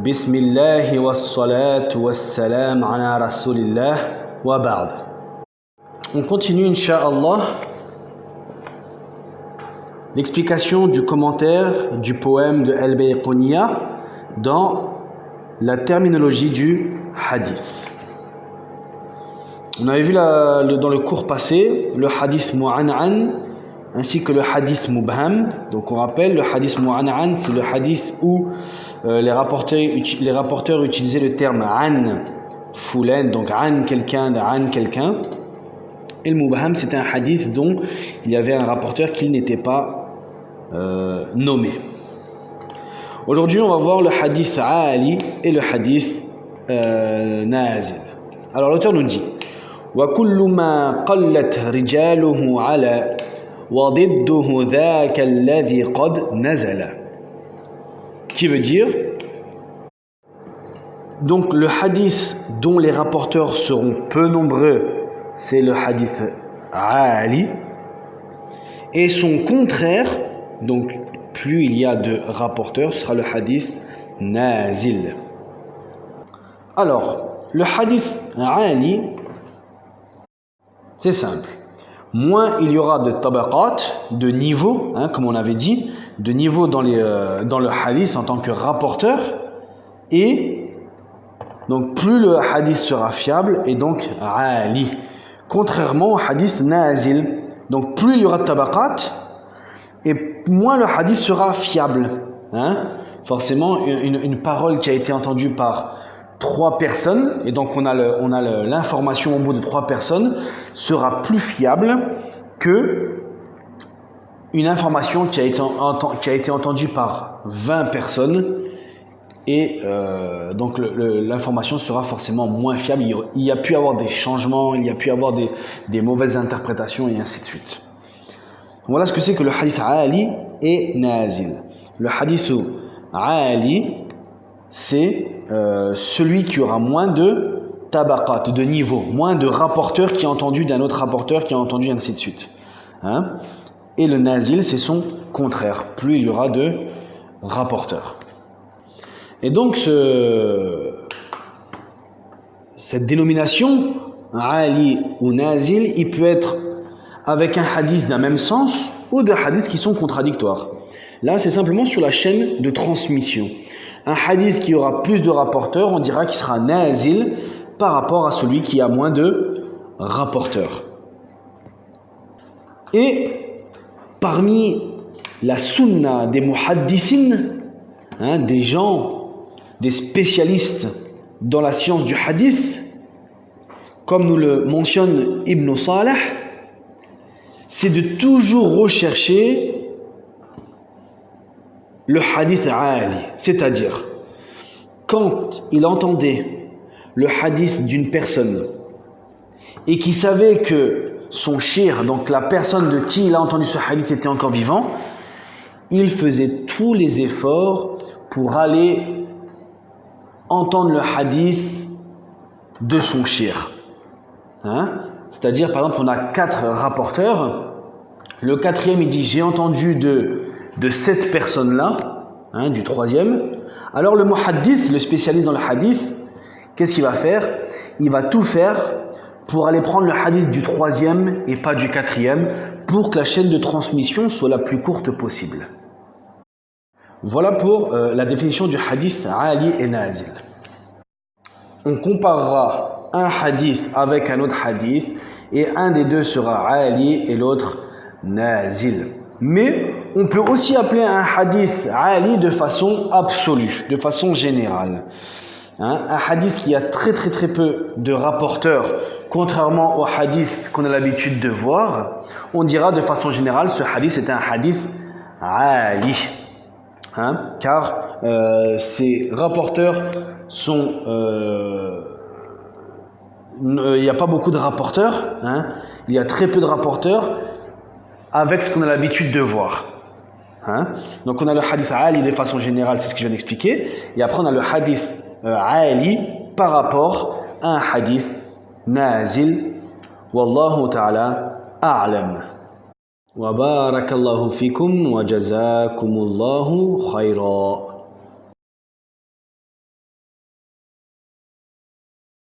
Bismillah wassalatu wassalam ala rasulillah wa ba'd. On continue, Inch'Allah, l'explication du commentaire du poème de Al-Bayquniya dans la terminologie du hadith. On avait vu dans le cours passé le hadith mu'an'an ainsi que le hadith mubham. Donc on rappelle, le hadith mu'an'an, c'est le hadith où les rapporteurs utilisaient le terme an fulan, donc an quelqu'un, d'an quelqu'un. Et le mubham, c'était un hadith dont il y avait un rapporteur qui n'était pas nommé. Aujourd'hui, on va voir le hadith ali et le hadith nazil. Alors l'auteur nous dit وَكُلُّ مَا قَلَّتْ رِجَالُهُ عَلَى وَضِدُّهُ ذَاكَ الَّذِي قَدْ نَزَلَ. Qui veut dire, donc le hadith dont les rapporteurs seront peu nombreux, c'est le hadith ali, et son contraire, donc plus il y a de rapporteurs, sera le hadith nazil. Alors, le hadith ali, c'est simple. Moins il y aura de tabaqat, de niveaux, comme on avait dit, de niveaux dans le hadith en tant que rapporteur, et donc plus le hadith sera fiable, et donc ali. Contrairement au hadith nazil, donc plus il y aura de tabaqat, et moins le hadith sera fiable. Forcément, une parole qui a été entendue par 3 personnes, et donc on a l'information au bout de 3 personnes, sera plus fiable que une information qui a été entendue par 20 personnes, et donc l'information sera forcément moins fiable. Il y a pu avoir des changements, il y a pu avoir des mauvaises interprétations, et ainsi de suite. Voilà ce que c'est que le hadith ali et nazil. Le hadith ali, c'est celui qui aura moins de tabaqat, de niveau, moins de rapporteurs qui a entendu d'un autre rapporteur qui a entendu, ainsi de suite. Et le nazil, c'est son contraire, plus il y aura de rapporteurs. Et donc cette dénomination, ali ou nazil, il peut être avec un hadith d'un même sens ou de hadiths qui sont contradictoires. Là, c'est simplement sur la chaîne de transmission. Un hadith qui aura plus de rapporteurs, on dira qu'il sera nazil par rapport à celui qui a moins de rapporteurs. Et parmi la sunna des muhaddithin, des gens, des spécialistes dans la science du hadith, comme nous le mentionne Ibn Salah, c'est de toujours rechercher le hadith ali, c'est-à-dire quand il entendait le hadith d'une personne et qu'il savait que son shir, donc la personne de qui il a entendu ce hadith, était encore vivant, il faisait tous les efforts pour aller entendre le hadith de son shir. C'est-à-dire, par exemple, on a 4 rapporteurs, le 4e il dit j'ai entendu de cette personne-là, du 3e. Alors le muhaddith, le spécialiste dans le hadith, qu'est-ce qu'il va faire? Il va tout faire pour aller prendre le hadith du 3e et pas du 4e, pour que la chaîne de transmission soit la plus courte possible. Voilà pour la définition du hadith ali et nazil. On comparera un hadith avec un autre hadith, et un des deux sera ali et l'autre nazil. Mais on peut aussi appeler un hadith ali de façon absolue, de façon générale. Un hadith qui a très peu de rapporteurs, contrairement au hadith qu'on a l'habitude de voir, on dira de façon générale ce hadith est un hadith ali. Car ces rapporteurs sont... il n'y a pas beaucoup de rapporteurs, il y a très peu de rapporteurs avec ce qu'on a l'habitude de voir. Donc on a le hadith ali de façon générale, c'est ce que je viens d'expliquer, et après on a le hadith ali par rapport à un hadith nazil. Wallahu ta'ala a'lam. Wa barakallahu fikum wa jazakumullahu khayra.